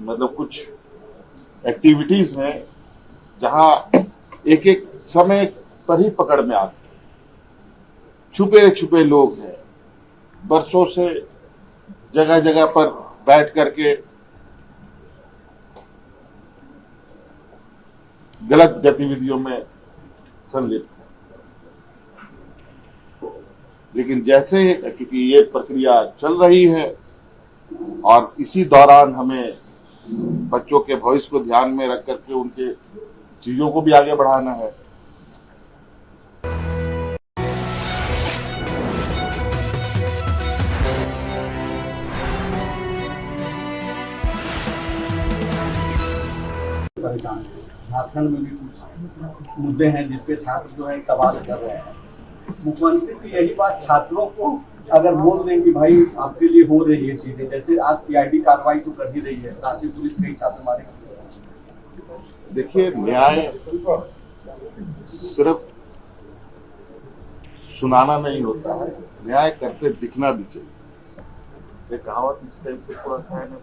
मतलब कुछ एक्टिविटीज हैं जहां एक एक समय पर ही पकड़ में आते हैं। छुपे छुपे लोग हैं, बरसों से जगह जगह पर बैठ करके गलत गतिविधियों में संलिप्त है। लेकिन जैसे क्योंकि ये प्रक्रिया चल रही है और इसी दौरान हमें बच्चों के भविष्य को ध्यान में रख करके उनके चीजों को भी आगे बढ़ाना है। झारखंड में भी कुछ मुद्दे हैं जिसपे छात्र जो है सवाल कर रहे हैं। मुख्यमंत्री की यही बात छात्रों को अगर बोल दें कि भाई आपके लिए हो रही है चीजें, जैसे आज सीआईडी कार्रवाई तो कर ही रही है, रांची पुलिस कई छापेमारी कर रही है। देखिए, न्याय सिर्फ सुनाना नहीं होता है, न्याय करते दिखना भी चाहिए। ये कहावत इस टाइप से थोड़ा सा है ना।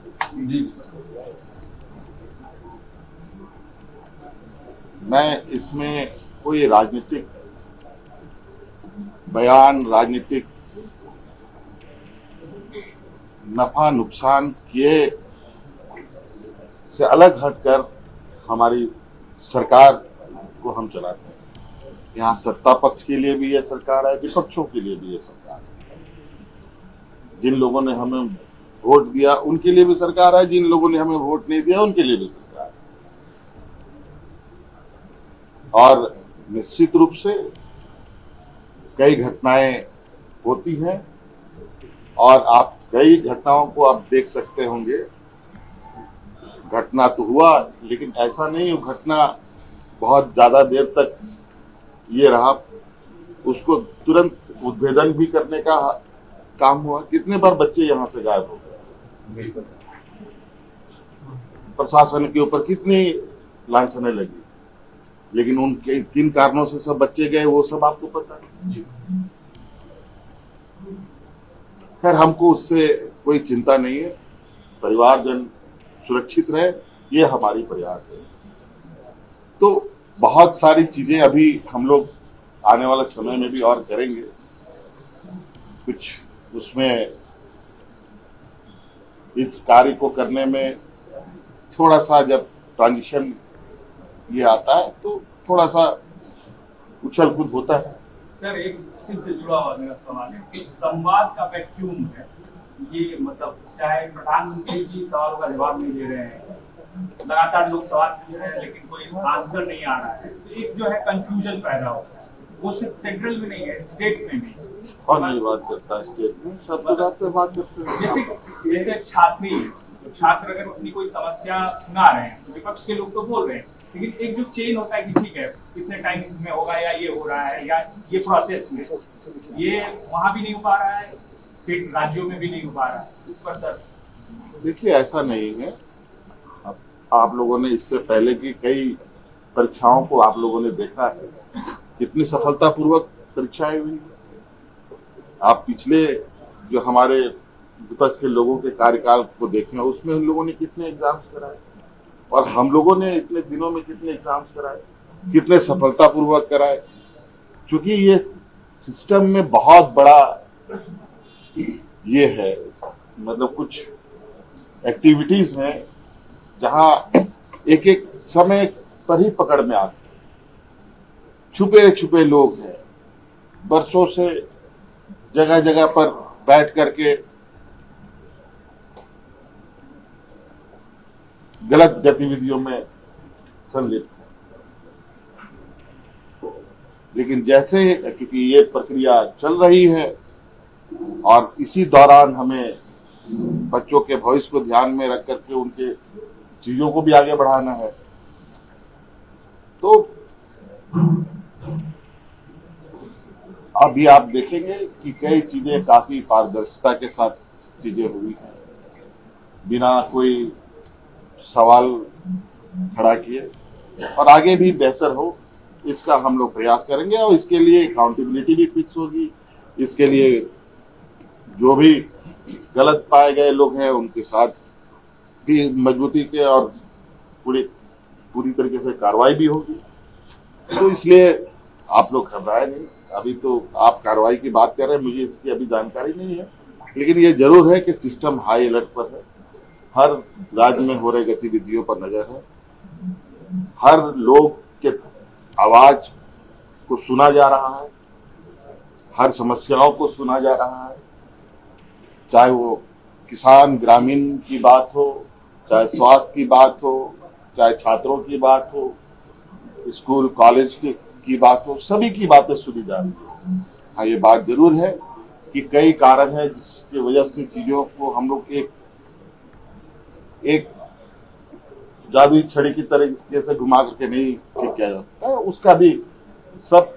मैं इसमें कोई राजनीतिक बयान, राजनीतिक नफा नुकसान किए से अलग हटकर हमारी सरकार को हम चलाते हैं। यहाँ सत्ता पक्ष के लिए भी ये सरकार है, विपक्षों के लिए भी ये सरकार है। जिन लोगों ने हमें वोट दिया उनके लिए भी सरकार है, जिन लोगों ने हमें वोट नहीं दिया उनके लिए भी सरकार है। और निश्चित रूप से कई घटनाएं होती हैं और आप कई घटनाओं को आप देख सकते होंगे। घटना तो हुआ, लेकिन ऐसा नहीं वो घटना बहुत ज्यादा देर तक ये रहा, उसको तुरंत उद्भेदन भी करने का काम हुआ। कितने बार बच्चे यहाँ से गायब हो गए, प्रशासन के ऊपर कितनी लांछनें लगी, लेकिन उनके किन कारणों से सब बच्चे गए वो सब आपको पता है। खैर, हमको उससे कोई चिंता नहीं है, परिवारजन सुरक्षित रहे, ये हमारी प्रयास है। तो बहुत सारी चीजें अभी हम लोग आने वाले समय में भी और करेंगे। कुछ उसमें इस कार्य को करने में थोड़ा सा जब ट्रांजिशन ये आता है तो थोड़ा सा उछल कूद होता है। सर, एक इसी से जुड़ा हुआ मेरा सवाल है कि संवाद का वैक्यूम है ये, मतलब चाहे प्रधानमंत्री जी सवालों का जवाब नहीं दे रहे हैं, लगातार लोग सवाल पूछ रहे हैं लेकिन कोई आंसर नहीं आ रहा है, तो एक जो है कंफ्यूजन पैदा होता है। वो सिर्फ सेंट्रल में नहीं है, स्टेट में भी। और नहीं बात करता है स्टेट में, सब जगह पे बात करते हैं। जैसे छात्र अगर अपनी कोई समस्या सुना रहे हैं, विपक्ष के लोग तो बोल रहे हैं, लेकिन एक जो चेन होता है कि ठीक है कितने टाइम में होगा, या ये हो रहा है, या ये प्रोसेस में, ये वहां भी नहीं हो पा रहा है, स्टेट राज्यों में भी नहीं हो पा रहा है। इस पर सर देखिए, ऐसा नहीं है। आप लोगों ने इससे पहले की कई परीक्षाओं को आप लोगों ने देखा है, कितनी सफलतापूर्वक परीक्षाएं हुई। आप पिछले जो हमारे विपक्ष के लोगों के कार्यकाल को देखें, उसमें उन लोगों ने कितने एग्जाम्स कराए और हम लोगों ने इतने दिनों में कितने एग्जाम्स कराए, कितने सफलतापूर्वक कराए। क्योंकि ये सिस्टम में बहुत बड़ा ये है, मतलब कुछ एक्टिविटीज हैं जहां एक एक समय पर ही पकड़ में आते हैं। छुपे छुपे लोग हैं, बरसों से जगह जगह पर बैठ करके गलत गतिविधियों में संलिप्त है। लेकिन जैसे क्योंकि ये प्रक्रिया चल रही है और इसी दौरान हमें बच्चों के भविष्य को ध्यान में रख करके उनके चीजों को भी आगे बढ़ाना है, तो अभी आप देखेंगे कि कई चीजें काफी पारदर्शिता के साथ चीजें हुई हैं, बिना कोई सवाल खड़ा किए, और आगे भी बेहतर हो इसका हम लोग प्रयास करेंगे। और इसके लिए अकाउंटेबिलिटी भी फिक्स होगी। इसके लिए जो भी गलत पाए गए लोग हैं उनके साथ की मजबूती के और पूरी तरीके से कार्रवाई भी होगी। तो इसलिए आप लोग घबराए नहीं। अभी तो आप कार्रवाई की बात कर रहे हैं, मुझे इसकी अभी जानकारी नहीं है, लेकिन ये जरूर है कि सिस्टम हाई अलर्ट पर है। हर राज्य में हो रहे गतिविधियों पर नजर है। हर लोग के आवाज को सुना जा रहा है, हर समस्याओं को सुना जा रहा है, चाहे वो किसान ग्रामीण की बात हो, चाहे स्वास्थ्य की बात हो, चाहे छात्रों की बात हो, स्कूल कॉलेज की बात हो, सभी की बातें सुनी जा रही है। हाँ, ये बात जरूर है कि कई कारण है जिसकी वजह से चीजों को हम लोग एक जादुई छड़ी की तरीके से घुमा करके नहीं ठीक किया जा सकता है। उसका भी सब